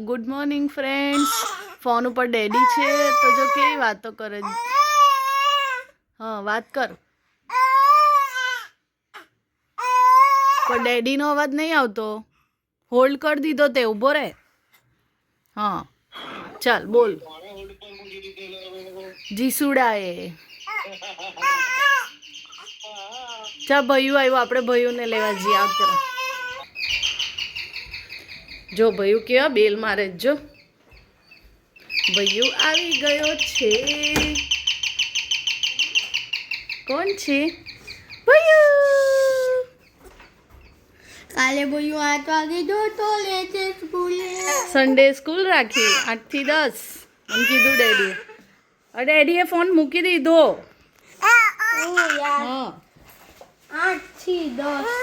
Good morning friends. Phone ઉપર daddy છે તો જો કેવી વાતો કરે. હા વાત કર. પણ ડેડીનો અવાજ નહીં આવતો. હોલ્ડ કરી દીધો તે ઊભો રહે. હા ચાલ બોલ. જીસુડાએ ચાલ ભૈયું આવ્યું, આપણે ભૈયુંને લેવા જઈએ. આવ તરફ જો ભૈયું કેવા બેલ મારે જો. ભૈયું આવી ગયો છે. કોણ છે ભૈયું? કાલે ભૈયું 8 વાગે જતો લે છે સ્કૂલે. સન્ડે સ્કૂલ રાખી 8 થી 10 એમ કીધું ડેડીએ. ડેડીએ ફોન મૂકી દીધો. હા 8 થી 10.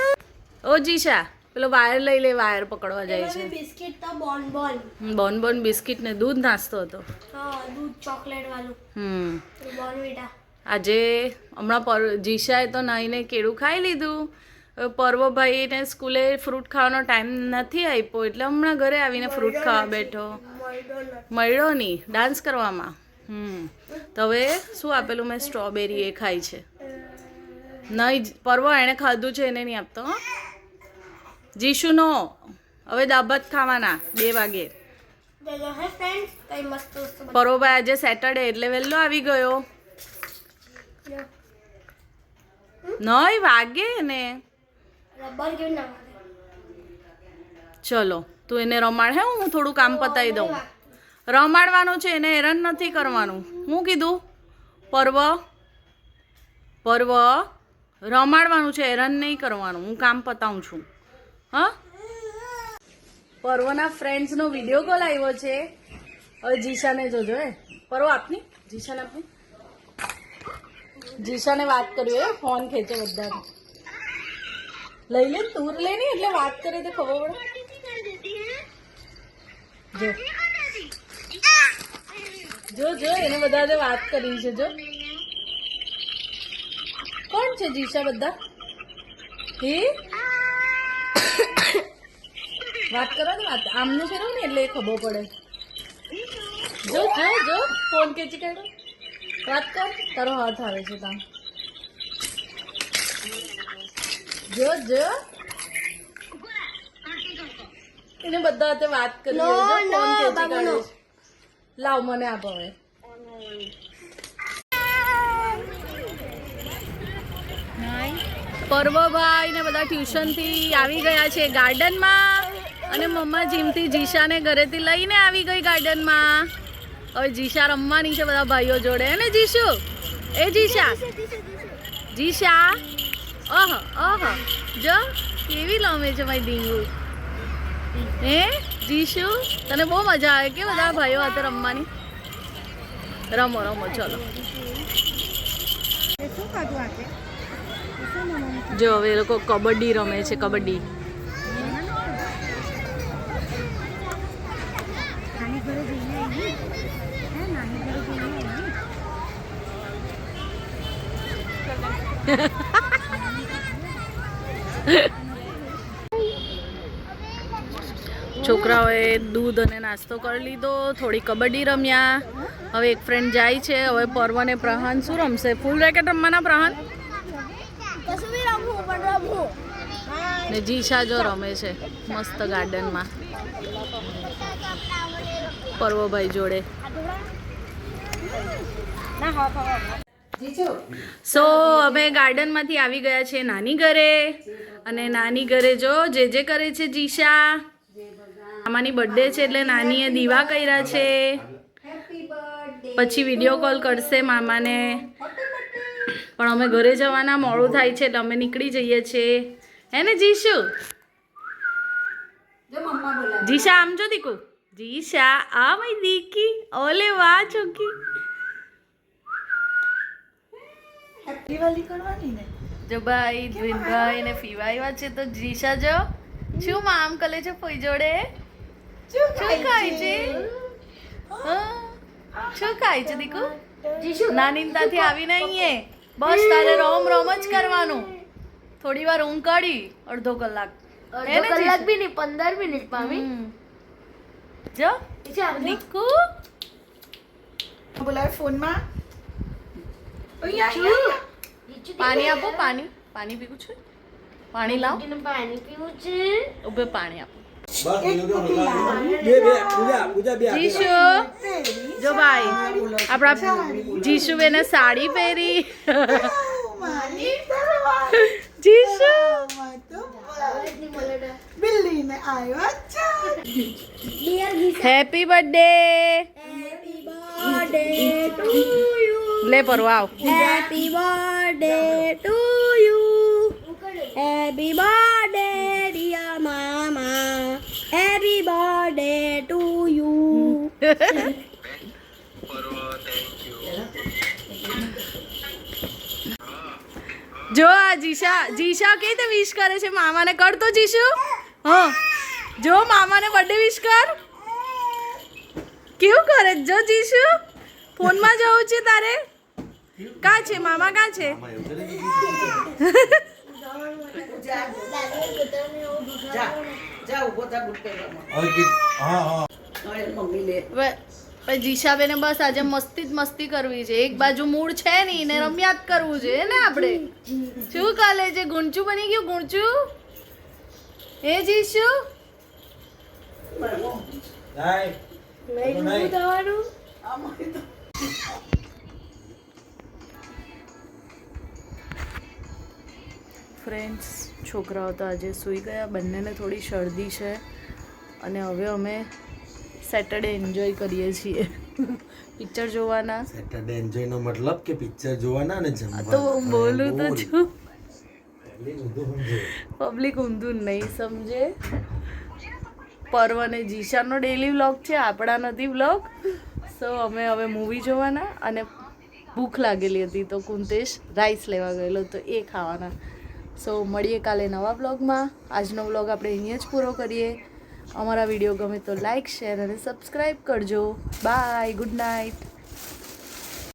ઓ જીશા પેલો વાયર લઈ લે, વાયર પકડવા જાય છે. બિસ્કિટ તો બોન બોન બિસ્કિટ ને દૂધ નાસ્તો હતો. હા દૂધ ચોકલેટ વાળું બોર્નવિટા. આજે હમણાં જીશાએ તો નાહીને કેળું ખાઈ લીધું. પર્વભાઈને સ્કૂલે ફ્રૂટ ખાવાનો ટાઈમ નથી આપ્યો એટલે હમણાં ઘરે આવીને ફ્રૂટ ખાવા બેઠો. મળ્યો નહીં ડાન્સ કરવામાં. તો હવે શું આપેલું મેં? સ્ટ્રોબેરી એ ખાઈ છે. નહીં પર્વ એણે ખાધું છે એને નહીં આપતો. જીશુનો હવે દાબત ખાવાના 2 વાગે. પરોભાઈ આજે સેટરડે એટલે વહેલો આવી ગયો. નહીં વાગે ને. ચલો તું એને રમાડ. હે હું થોડું કામ પતાવી દઉં. રમાડવાનું છે એને, હેરાન નથી કરવાનું. હું કીધું? પર્વ રમાડવાનું છે, હેરાન નહીં કરવાનું. હું કામ પતાવું છું. હા પર્વના ફ્રેન્ડ્સનો વિડીયો કોલ આવ્યો છે. હવે જીશાને જોજો. પર્વ આપની જીશાને આપની. જીશાને વાત કરવી હોય ફોન ખેંચે બધા. લઈ લે તું લે ને એટલે વાત કરે તો ખબર પડે. જો એને બધા વાત કરી છે. જો કોણ છે જીશા? બધા હે વાત કરો ને. વાત આમનું છે ને એટલે ખબર પડે. જો ફોન ખેંચી કાઢો. વાત કર. તારો હાથ આવે છે તામ. જો એને બધા હાથે વાત કરી. ફોન ખેંચી કાઢે. લાવ મને આપ હવે. પર્વભાઈ ને બધા ટ્યુશનથી આવી ગયા છે ગાર્ડનમાં. અને મમ્મા જીમથી જીશાને ઘરેથી લઈને આવી ગઈ ગાર્ડનમાં. હવે જીશા રમવાની છે બધા ભાઈઓ જોડે. હે ને જીશુ? એ જીશા જો કેવી રમે છે મારી ડીંગુ. હે જીશુ તને બહુ મજા આવે કે બધા ભાઈઓ હાથે રમવાની? રમો ચલો. જો હવે એ લોકો કબડ્ડી રમે છે. કબડ્ડી છોકરાઓએ દૂધ અને નાસ્તો કરી લીધો. થોડી કબડ્ડી રમ્યા. હવે એક ફ્રેન્ડ જાય છે. હવે પર્વ ને પ્રહાન શું રમશે? ફૂલ રેકેટ રમવાના પ્રહાન ને જીશા જો રમે છે મસ્ત ગાર્ડનમાં પર્વભાઈ જોડે. સો અમે ગાર્ડનમાંથી આવી ગયા છે નાની ઘરે. અને નાની ઘરે જો જે કરે છે જીશા. મામાની બર્થડે છે એટલે નાનીએ દીવા કર્યા છે. પછી વિડીયો કોલ કરશે મામાને. પણ અમે ઘરે જવાના મોડું થાય છે એટલે અમે નીકળી જઈએ છીએ. હે ને જીશુ? જીશા આમ જો દીકુ. જીશા આ મારી દીકી. ઓલે વાહ છોકી. જો ભાઈ ધ્વિનભાઈ ને ફીવા આવ્યા છે તો જીશા જો શું આમ કરે છે ફોઈ જોડે. શું ખાય છે? શું ખાય છે દીકુ? નાનીતાથી આવીને અહીંયા બસ તારે રોમ જ કરવાનું. થોડી વાર ઊંઘ કાઢી અડધો કલાક. અડધો કલાક બી નહીં 15 મિનિટ પામી. જો નિકુ બોલાવે ફોનમાં પાણી આપો પાણી પીવું છે પાણી લાવ પાણી પીવું છે. ઉભે પાણી આપો પૂજા જીશુ જો ભાઈ આપણા જીશુ બેને સાડી પહેરી જીશુ બિલ્લી ને આવ્યો અચ્છા હેપી બર્થડે લે પરવા આવ Happy birthday to you. Happy birthday, dear mama. Happy birthday to you. જો આ જીશા કેવી રીતે વિશ કરે છે મામાને કર તો જીશુ હા જો મામાને બર્થડે વિશ કર કેવું કરે જો જીશુ ફોનમાં જવું છે તારે કા છે મામા કા છે જીશાબેને બસ આજે મસ્તી જ મસ્તી કરવી છે એક બાજુ મૂડ છે નહીં ને રમ્યા જ કરવું છે ને આપણે શું કાલે છે ગુંચું બની ગયું ગુંચું એ જીશુ ફ્રેન્ડ્સ છોકરાઓ તો આજે સૂઈ ગયા બંનેને થોડી શરદી છે અને હવે અમે સેટરડે એન્જોય કરીએ છીએ પિક્ચર જોવાના સેટરડે એન્જોય નો મતલબ કે પિક્ચર જોવાના અને તો જમવાના બોલું તો છું છું પબ્લિક ઊંધું નહીં સમજે પર્વ અને જીશાનો ડેલી વ્લોગ છે આપણા નથી વ્લોગ સો અમે હવે મૂવી જોવાના અને ભૂખ લાગેલી હતી તો કુંતેશ રાઈસ લેવા ગયેલો તો એ ખાવાના સો મળીએ કાલે નવા વ્લોગમાં આજનો વ્લોગ આપણે અહીંયા જ પૂરો કરીએ અમારા વિડીયો ગમે તો લાઈક શેર અને સબસ્ક્રાઈબ કરજો બાય ગુડ નાઇટ